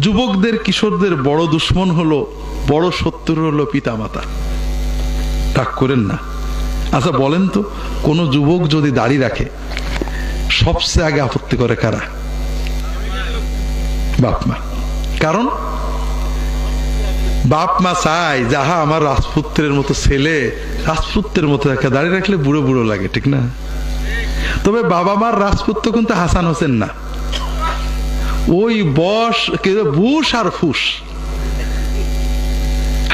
যুবকদের কিশোরদের বড় দুশ্মন হলো, বড় শত্রু হলো পিতামাতা। রাগ করেন না। আচ্ছা বলেন তো, কোন যুবক যদি দাড়ি রাখে সবচেয়ে আগে আপত্তি করে কারা? বাপ মা। কারণ বাপ মা চায় যাহা আমার রাজপুত্রের মতো ছেলে রাজপুত্রের মতো একটা দাড়ি রাখলে বুড়ো বুড়ো লাগে, ঠিক না? তবে বাবা মার রাজপুত্র কিন্তু হাসান হোসেন না, ওই বুশ আর ফুস।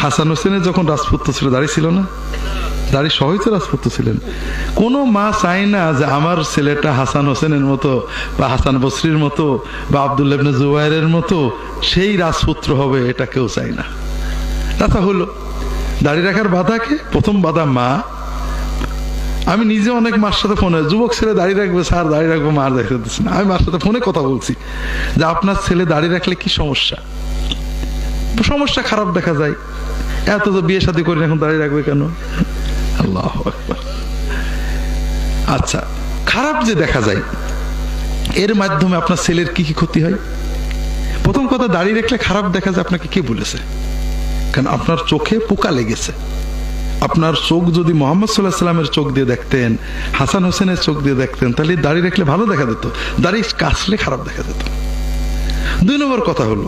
হাসান হোসেনের যখন রাজপুত্র ছিল দাড়ি ছিল না, দাড়ি সহই তো রাজপুত্র ছিলেন। কোন মা চায় না যে আমার ছেলেটা হাসান হোসেনের মতো বা হাসান বসরির মতো বা আব্দুল্লাহ ইবনে জুবায়েরের মতো সেই রাজপুত্র হবে, এটা কেউ চায় না। কথা হলো দাড়ি রাখার বাধাকে প্রথম বাধা মা। আমি নিজে অনেক মার সাথে ফোনে, যুবক ছেলে দাড়ি রাখবে স্যার, দাড়ি রাখবো, মার দেখা দিচ্ছে না। আমি মার সাথে ফোনে কথা বলছি যে আপনার ছেলে দাড়ি রাখলে কি সমস্যা? সমস্যা খারাপ দেখা যায়, এত তো বিয়ে শাদী করি এখন দাড়ি রাখবে কেন? আল্লাহু আকবার। আচ্ছা, খারাপ যে দেখা যায় এর মাধ্যমে আপনার ছেলের কি কি ক্ষতি হয়? প্রথম কথা, দাড়ি রাখলে খারাপ দেখা যায় আপনাকে কে বলেছে? কারণ আপনার চোখে পোকা লেগেছে। আপনার চোখ যদি মোহাম্মদ সাল্লাল্লাহু আলাইহি ওয়াসাল্লামের চোখ দিয়ে দেখতেন, হাসান হোসেনের চোখ দিয়ে দেখতেন, তাহলে দাড়ি রাখলে ভালো দেখা যেত, দাড়ি কাটলে খারাপ দেখা যেত। 2 নম্বর কথা হলো,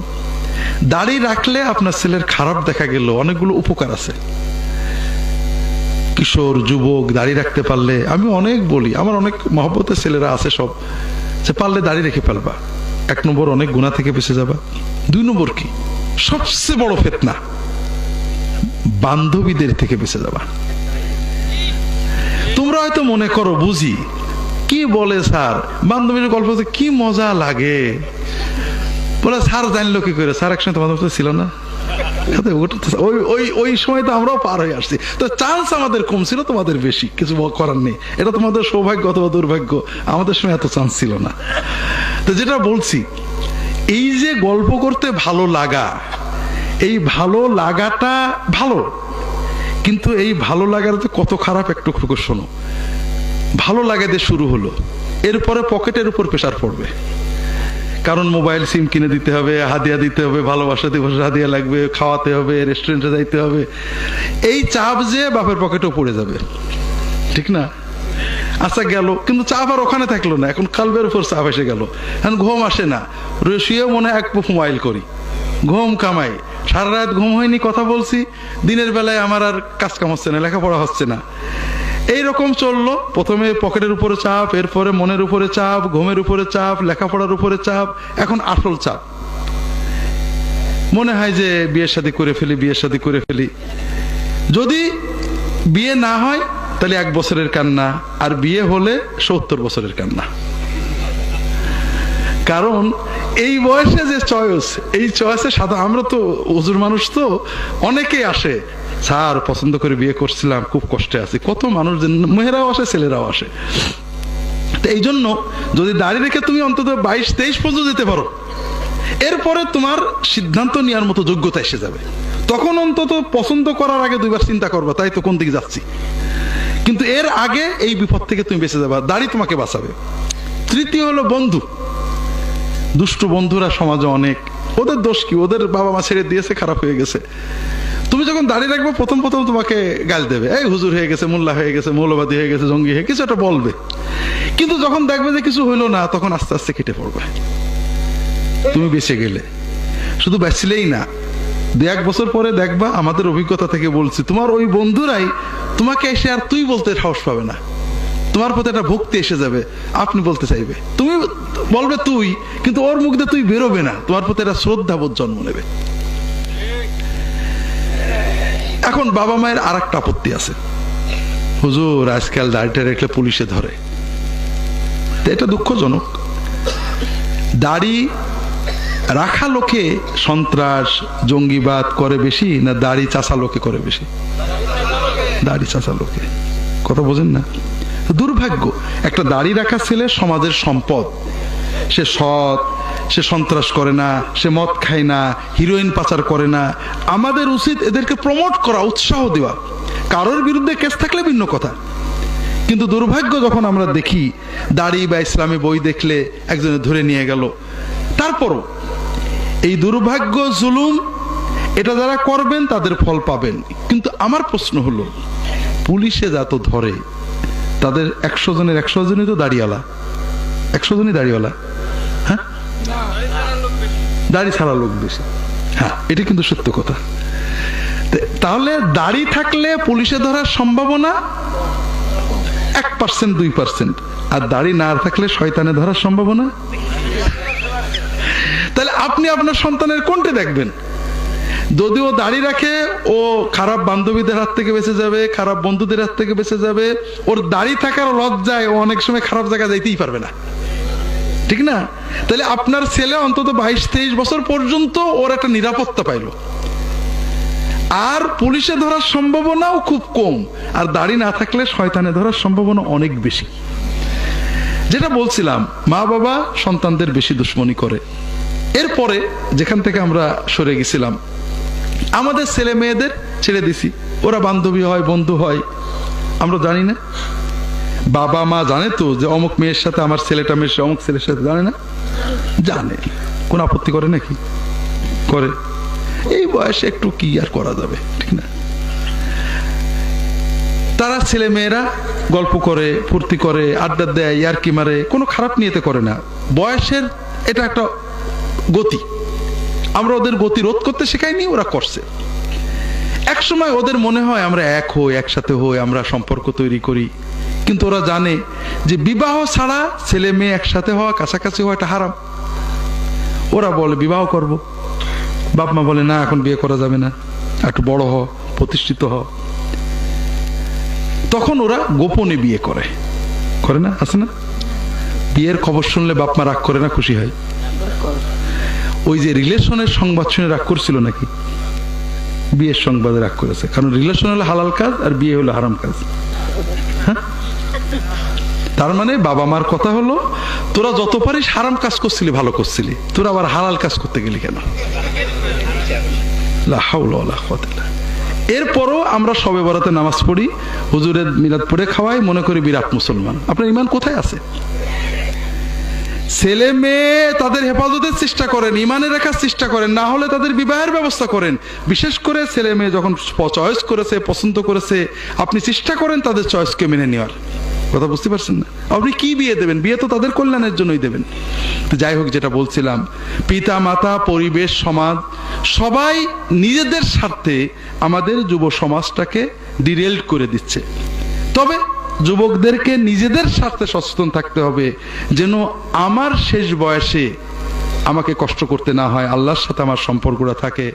দাড়ি রাখলে আপনার ছেলের খারাপ দেখা গেল অনেকগুলো উপকার আছে। কিশোর যুবক দাড়ি রাখতে পারলে, আমি অনেক বলি, আমার অনেক মহব্বতের ছেলেরা আছে সব, যে পারলে দাড়ি রেখে ফেলবা। 1 নম্বর, অনেক গুনাহ থেকে বেঁচে যাবা। 2 নম্বর কি, সবচেয়ে বড় ফিতনা, বান্ধবীদের থেকে বেঁচে যাবা। তোমরা হয়তো মনে করো বুঝি, কি বলে স্যার, বান্ধবীর গল্প কি মজা লাগে, বলে স্যার জানলো কি করে? স্যার একসঙ্গে তোমাদের ছিল না, ওই সময় তো আমরাও পার হয়ে আসছি, তো চান্স আমাদের কম ছিল, তোমাদের বেশি, কিছু করার নেই, এটা তোমাদের সৌভাগ্য অথবা দুর্ভাগ্য, আমাদের সময় এত চান্স ছিল না। তো যেটা বলছি, এই যে গল্প করতে ভালো লাগা, এই ভালো লাগাটা ভালো, কিন্তু এই ভালো লাগার তো কত খারাপ একটু শোনো। ভালো লাগা দিয়ে শুরু হলো, এরপরে পকেটের উপর প্রেসার পড়বে, কারণ মোবাইল সিম কিনে দিতে হবে, হাদিয়া দিতে হবে, ভালোবাসা দিবস হাদিয়া লাগবে, খাওয়াতে হবে, রেস্টুরেন্টে যাইতে হবে, এই চাপ যে বাপের পকেটেও পড়ে যাবে, ঠিক না? আচ্ছা গেল, কিন্তু চাপ আর ওখানে থাকলো না, এখন কালবের উপর চাপ এসে গেল, এখন ঘুম আসে না, শুয়ে মনে এক মোবাইল করি, ঘুম কামাই, সারা রাত ঘুম হয়নি, কথা বলছি, দিনের বেলায় আমার আর কাজ কাম হচ্ছে না, লেখাপড়া হচ্ছে না, এইরকম চললো। প্রথমে পকেটের উপরে চাপ, এরপরে মনের উপরে চাপ, ঘুমের উপরে চাপ, লেখাপড়ার উপরে চাপ, এখন আসল চাপ। মনে হয় যে বিয়ে শাদী করে ফেলি, বিয়ে শাদী করে ফেলি। যদি বিয়ে না হয় তাহলে 1 বছরের কান্না, আর বিয়ে হলে 70 বছরের কান্না। কারণ এই বয়সে যে চয়েস, এই চয়েসে সাধারণ, আমরা তো হুজুর মানুষ, তো অনেকেই আসে, স্যার পছন্দ করে বিয়ে করছিলাম, খুব কষ্টে আছি। কত মানুষ, মেয়েরাও আসে, ছেলেরাও আসে। তো এই জন্য যদি দাড়ি রেখে তুমি অন্তত 22-23 পর্যন্ত যেতে পারো, এরপরে তোমার সিদ্ধান্ত নেওয়ার মতো যোগ্যতা এসে যাবে। তখন অন্তত পছন্দ করার আগে 2 বার চিন্তা করবা, তাই তো কোন দিকে যাচ্ছি। কিন্তু এর আগে এই বিপদ থেকে তুমি বেঁচে যাবা, দাড়ি তোমাকে বাঁচাবে। তৃতীয় হলো বন্ধু। দুষ্ট বন্ধুরা সমাজে অনেক, ওদের দোষ কি? ওদের বাবা মা ছেড়ে দিয়েছে, খারাপ হয়ে গেছে। তুমি যখন দাড়ি রাখবে প্রথম তোমাকে গাল দেবে, এই হুজুর হয়ে গেছে, মোল্লা হয়ে গেছে, মৌলবাদী হয়ে গেছে, জঙ্গি হয়ে কিছু একটা বলবে। কিন্তু যখন দেখবে যে কিছু হইলো না, তখন আস্তে আস্তে কেটে পড়বে, তুমি বেঁচে গেলে। শুধু বেঁচলেই না, 2-1 বছর পরে দেখবা, আমাদের অভিজ্ঞতা থেকে বলছি, তোমার ওই বন্ধুরাই তোমাকে এসে আর তুই বলতে সাহস পাবে না, তোমার প্রতি একটা ভক্তি এসে যাবে, আপনি বলতে চাইবে, তুমি বলবে তুই, কিন্তু ওর মুখ দিয়ে তুই বেরোবে না, তোমার প্রতি একটা শ্রদ্ধাবোধ জন্ম নেবে। এখন বাবা মায়ের আর একটা আপত্তি আছে, হুজুর আজকাল দাড়িটা রেখলে পুলিশে ধরে। এটা দুঃখজনক। দাড়ি রাখা লোকে সন্ত্রাস জঙ্গিবাদ করে বেশি, না দাড়ি চাচা লোকে করে বেশি? দাড়ি চাচা লোকে। কথা বোঝেন না? দুর্ভাগ্য, একটা দাড়ি রাখা ছেলে সমাজের সম্পদ। সে সৎ, সে সন্ত্রাস করে না, সে মদ খায় না, হিরোইন পাচার করে না। আমাদের উচিত এদেরকে প্রমোট করা, উৎসাহ দেওয়া। কারোর বিরুদ্ধে কেস থাকলে ভিন্ন কথা, কিন্তু দুর্ভাগ্য যখন আমরা দেখি দাড়ি বা ইসলামী বই দেখলে একজনে ধরে নিয়ে গেল। তারপরও এই দুর্ভাগ্য জুলুম এটা যারা করবেন তাদের ফল পাবেন। কিন্তু আমার প্রশ্ন হলো, পুলিশে যত ধরে তাদের 100 জনের 100 জনই তো দাড়িওয়ালা, 100 জনই দাড়িওয়ালা। হ্যাঁ, দাড়ি ছাড়া লোক বেশি। হ্যাঁ, এটা কিন্তু সত্য কথা। তাহলে দাড়ি থাকলে পুলিশে ধরার সম্ভাবনা 1% 2%, আর দাড়ি না থাকলে শয়তানে ধরার সম্ভাবনা। তাহলে আপনি আপনার সন্তানের কোনটা দেখবেন? যদি ও দাড়ি রাখে, ও খারাপ বান্ধবীদের হাত থেকে বেঁচে যাবে, খারাপ বন্ধুদের হাত থেকে বেঁচে যাবে। ওর দাড়ি থাকার লজ্জায় ও অনেক সময় খারাপ জায়গায় যাইতেই পারবে না, ঠিক না? তাহলে আপনার ছেলে অন্তত 22-23 বছর পর্যন্ত ওর একটা নিরাপত্তা পাইল, আর পুলিশে ধরার সম্ভাবনাও খুব কম, আর দাড়ি না থাকলে শয়তানে ধরার সম্ভাবনা অনেক বেশি। যেটা বলছিলাম, মা বাবা সন্তানদের বেশি দুশ্মনী করে। এরপরে যেখান থেকে আমরা সরে গেছিলাম, আমাদের ছেলে মেয়েদের ছেড়ে দিছি, ওরা বান্ধবী হয়, বন্ধু হয়, আমরা জানি না। বাবা মা জানে তো যে অমুক মেয়ের সাথে আমার ছেলেটা মেশে, অমুক ছেলের সাথে, জানে না? জানে। কোন আপত্তি করে নাকি? করে। এই বয়সে একটু কি আর করা যাবে, ঠিক না? তারা ছেলে মেয়েরা গল্প করে, ফুর্তি করে, আড্ডা দেয়, ইয়ার্কি মারে, কোনো খারাপ নিয়েতে করে না। বয়সের এটা একটা গতি, আমরা ওদের গতি রোধ করতে শেখাইনি, ওরা করছে। এক সময় ওদের মনে হয় আমরা এক হই, একসাথে হই, আমরা সম্পর্ক তৈরি করি, কিন্তু ওরা জানে যে বিবাহ ছাড়া ছেলে মেয়ে একসাথে হওয়া, কাছাকাছি হওয়া এটা হারাম। ওরা বলে বিবাহ করব, বাপ মা বলে না, এখন বিয়ে করা যাবে না, একটু বড় হ, প্রতিষ্ঠিত হ। তখন ওরা গোপনে বিয়ে করে, করে না? আছে না? বিয়ের খবর শুনলে বাপ মা রাগ করে না, খুশি হয়? ওই যে রিলেশনের সংবাদ শুনে রাগ করছিল নাকি? বিয়ের সংবাদে রাগ করেছে, কারণ রিলেশন হলো হালাল কাজ আর বিয়ে হলো হারাম কাজ। হ্যাঁ, তার মানে বাবা মার কথা হলো, তোরা যত পারিস হারাম কাজ করছিলি, ভালো করছিলি, তোরা আবার হালাল কাজ করতে গেলি কেন? লা হাওলা ওয়ালা কুওয়াতা ইল্লা বিল্লাহ। এরপরও আমরা শবে বরাতে নামাজ পড়ি, হুজুরের মিলাদ পড়ে খাওয়াই, মনে করি বিরাট মুসলমান। আপনার ঈমান কোথায় আছে? ছেলে মেয়ে তাদের হেফাজতের চেষ্টা করেন, ঈমানে রাখার চেষ্টা করেন, না হলে তাদের বিবাহের ব্যবস্থা করেন। বিশেষ করে ছেলে মেয়ে যখন চয়েস করেছে, পছন্দ করেছে, আপনি চেষ্টা করেন তাদের চয়েসকে মেনে নেওয়ার। কথা বুঝতে পারছেন না? আপনি কি বিয়ে দেবেন? বিয়ে তো তাদের কল্যাণের জন্যই দেবেন। যাই হোক, যেটা বলছিলাম, পিতা মাতা, পরিবেশ, সমাজ সবাই নিজেদের স্বার্থে আমাদের যুব সমাজটাকে ডিরেল্ট করে দিচ্ছে। তবে যুবকদেরকে নিজেদের স্বার্থে সচেতন থাকতে হবে, যেন আমার শেষ বয়সে আমাকে কষ্ট করতে না হয়, আল্লাহর সাথে আমার সম্পর্কটা থাকে।